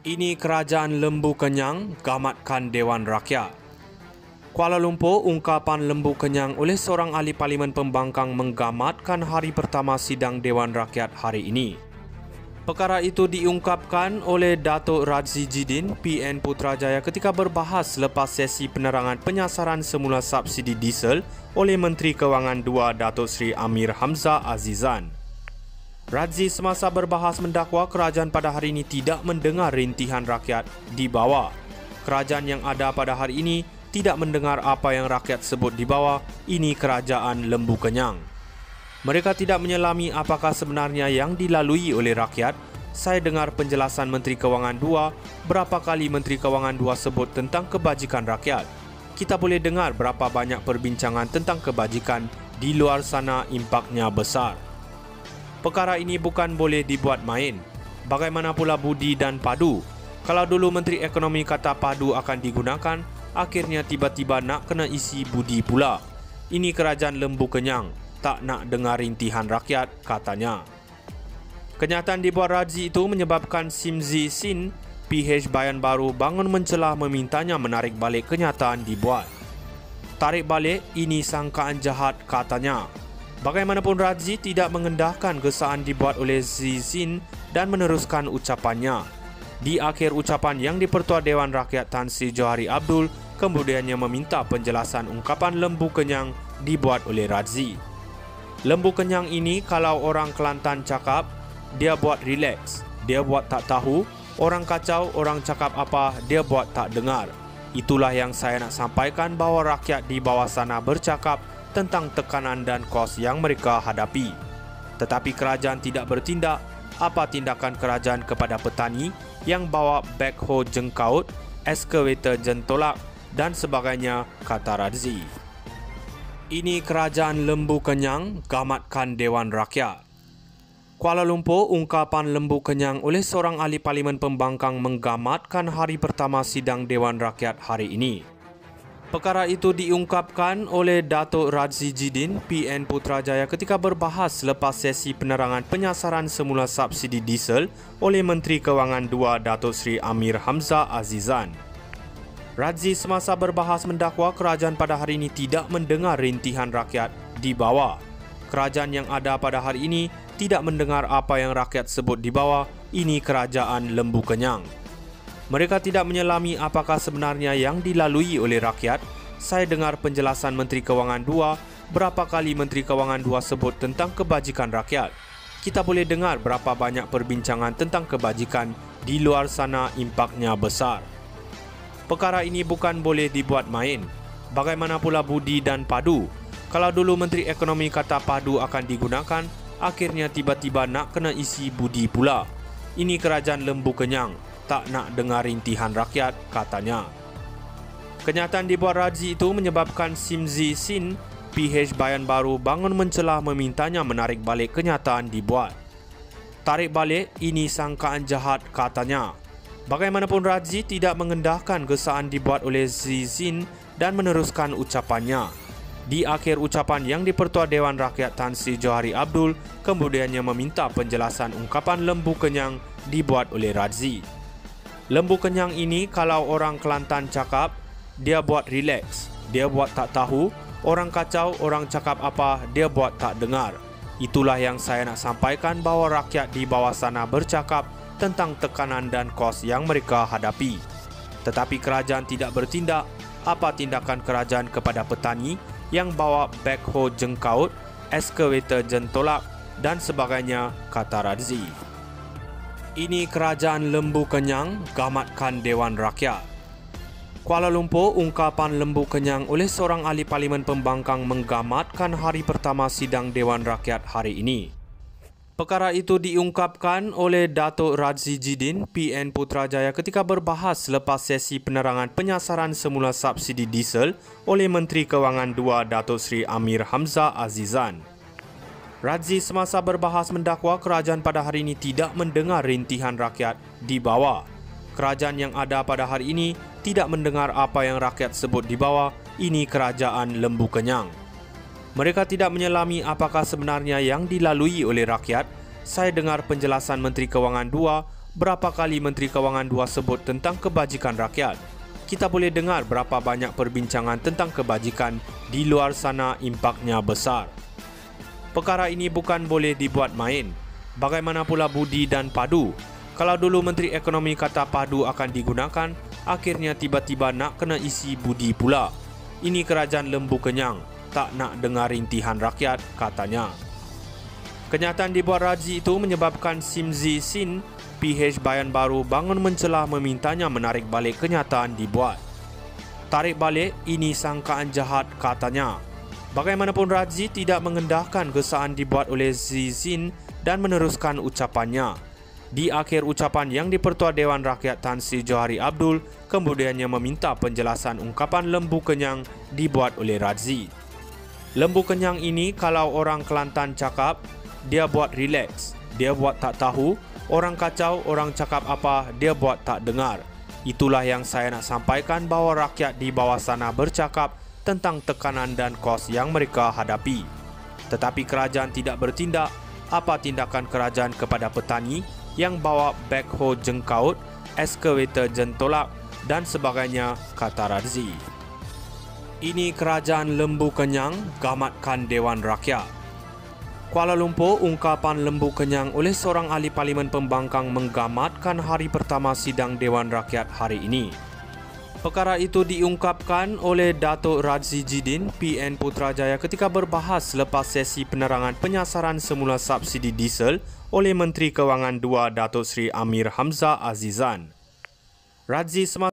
Ini kerajaan lembu kenyang gamatkan Dewan Rakyat. Kuala Lumpur, ungkapan lembu kenyang oleh seorang ahli Parlimen Pembangkang menggamatkan hari pertama sidang Dewan Rakyat hari ini. Perkara itu diungkapkan oleh Datuk Radzi Jidin, PN Putrajaya ketika berbahas selepas sesi penerangan penyasaran semula subsidi diesel oleh Menteri Kewangan II Datuk Seri Amir Hamzah Azizan. Radzi semasa berbahas mendakwa kerajaan pada hari ini tidak mendengar rintihan rakyat di bawah. Kerajaan yang ada pada hari ini tidak mendengar apa yang rakyat sebut di bawah. Ini kerajaan lembu kenyang. Mereka tidak menyelami apakah sebenarnya yang dilalui oleh rakyat. Saya dengar penjelasan Menteri Kewangan II, berapa kali Menteri Kewangan II sebut tentang kebajikan rakyat. Kita boleh dengar berapa banyak perbincangan tentang kebajikan, di luar sana impaknya besar. Perkara ini bukan boleh dibuat main. Bagaimana pula budi dan padu? Kalau dulu Menteri Ekonomi kata padu akan digunakan, akhirnya tiba-tiba nak kena isi budi pula. Ini kerajaan lembu kenyang, tak nak dengar rintihan rakyat, katanya. Kenyataan dibuat Radzi itu menyebabkan Simzi Sin, PH Bayan Baru bangun mencelah memintanya menarik balik kenyataan dibuat. Tarik balik, ini sangkaan jahat, katanya. Bagaimanapun Radzi tidak mengendahkan gesaan dibuat oleh Zizin dan meneruskan ucapannya. Di akhir ucapan yang di-Pertua Dewan Rakyat Tan Sri Johari Abdul kemudiannya meminta penjelasan ungkapan lembu kenyang dibuat oleh Radzi. Lembu kenyang ini kalau orang Kelantan cakap, dia buat relax, dia buat tak tahu, orang kacau, orang cakap apa, dia buat tak dengar. Itulah yang saya nak sampaikan bahawa rakyat di bawah sana bercakap tentang tekanan dan kos yang mereka hadapi. Tetapi kerajaan tidak bertindak. Apa tindakan kerajaan kepada petani yang bawa backhoe jengkaut, eskavator jentolak dan sebagainya, kata Radzi. Ini kerajaan lembu kenyang gamatkan Dewan Rakyat. Kuala Lumpur, ungkapan lembu kenyang oleh seorang ahli Parlimen Pembangkang menggamatkan hari pertama sidang Dewan Rakyat hari ini. Perkara itu diungkapkan oleh Datuk Radzi Jidin, PN Putrajaya ketika berbahas selepas sesi penerangan penyasaran semula subsidi diesel oleh Menteri Kewangan II Datuk Seri Amir Hamzah Azizan. Radzi semasa berbahas mendakwa kerajaan pada hari ini tidak mendengar rintihan rakyat di bawah. Kerajaan yang ada pada hari ini tidak mendengar apa yang rakyat sebut di bawah. Ini kerajaan lembu kenyang. Mereka tidak menyelami apakah sebenarnya yang dilalui oleh rakyat. Saya dengar penjelasan Menteri Kewangan II, berapa kali Menteri Kewangan II sebut tentang kebajikan rakyat. Kita boleh dengar berapa banyak perbincangan tentang kebajikan, di luar sana impaknya besar. Perkara ini bukan boleh dibuat main. Bagaimana pula budi dan padu? Kalau dulu Menteri Ekonomi kata padu akan digunakan, akhirnya tiba-tiba nak kena isi budi pula. Ini kerajaan lembu kenyang, tak nak dengar rintihan rakyat, katanya. Kenyataan dibuat Radzi itu menyebabkan Simzi Sin, PH Bayan Baru bangun mencelah memintanya menarik balik kenyataan dibuat. Tarik balik, ini sangkaan jahat, katanya. Bagaimanapun Radzi tidak mengendahkan gesaan dibuat oleh Zizin dan meneruskan ucapannya. Di akhir ucapan yang di-Pertua Dewan Rakyat Tan Sri Johari Abdul kemudiannya meminta penjelasan ungkapan lembu kenyang dibuat oleh Radzi. Lembu kenyang ini kalau orang Kelantan cakap, dia buat relax, dia buat tak tahu, orang kacau, orang cakap apa, dia buat tak dengar. Itulah yang saya nak sampaikan bahawa rakyat di bawah sana bercakap tentang tekanan dan kos yang mereka hadapi. Tetapi kerajaan tidak bertindak. Apa tindakan kerajaan kepada petani yang bawa backhoe jengkaut, eskavator jentolak dan sebagainya, kata Radzi. Ini kerajaan lembu kenyang gamatkan Dewan Rakyat. Kuala Lumpur, ungkapan lembu kenyang oleh seorang ahli Parlimen Pembangkang menggamatkan hari pertama sidang Dewan Rakyat hari ini. Perkara itu diungkapkan oleh Datuk Radzi Jidin, PN Putrajaya ketika berbahas selepas sesi penerangan penyasaran semula subsidi diesel oleh Menteri Kewangan II Datuk Seri Amir Hamzah Azizan. Radzi semasa berbahas mendakwa kerajaan pada hari ini tidak mendengar rintihan rakyat di bawah. Kerajaan yang ada pada hari ini tidak mendengar apa yang rakyat sebut di bawah. Ini kerajaan lembu kenyang. Mereka tidak menyelami apakah sebenarnya yang dilalui oleh rakyat. Saya dengar penjelasan Menteri Kewangan II, berapa kali Menteri Kewangan 2 sebut tentang kebajikan rakyat. Kita boleh dengar berapa banyak perbincangan tentang kebajikan, di luar sana impaknya besar. Perkara ini bukan boleh dibuat main. Bagaimana pula budi dan padu? Kalau dulu Menteri Ekonomi kata padu akan digunakan, akhirnya tiba-tiba nak kena isi budi pula. Ini kerajaan lembu kenyang, tak nak dengar rintihan rakyat, katanya. Kenyataan dibuat Razi itu menyebabkan Simzi Sin, PH Bayan Baru bangun mencelah memintanya menarik balik kenyataan dibuat. Tarik balik, ini sangkaan jahat, katanya. Bagaimanapun Razi tidak mengendahkan kesalahan dibuat oleh Zin dan meneruskan ucapannya. Di akhir ucapan yang di-Pertua Dewan Rakyat Tan Sri Johari Abdul kemudiannya meminta penjelasan ungkapan lembu kenyang dibuat oleh Razi. Lembu kenyang ini kalau orang Kelantan cakap, dia buat relax, dia buat tak tahu, orang kacau, orang cakap apa, dia buat tak dengar. Itulah yang saya nak sampaikan bahawa rakyat di bawah sana bercakap tentang tekanan dan kos yang mereka hadapi. Tetapi kerajaan tidak bertindak. Apa tindakan kerajaan kepada petani yang bawa backhoe jengkaut, eskavator jentolak dan sebagainya, kata Razi. Ini kerajaan lembu kenyang gamatkan Dewan Rakyat. Kuala Lumpur, ungkapan lembu kenyang oleh seorang ahli Parlimen Pembangkang menggamatkan hari pertama sidang Dewan Rakyat hari ini. Perkara itu diungkapkan oleh Datuk Razi Jidin, PN Putrajaya ketika berbahas selepas sesi penerangan penyasaran semula subsidi diesel oleh Menteri Kewangan 2 Datuk Seri Amir Hamzah Azizan. Razi semasa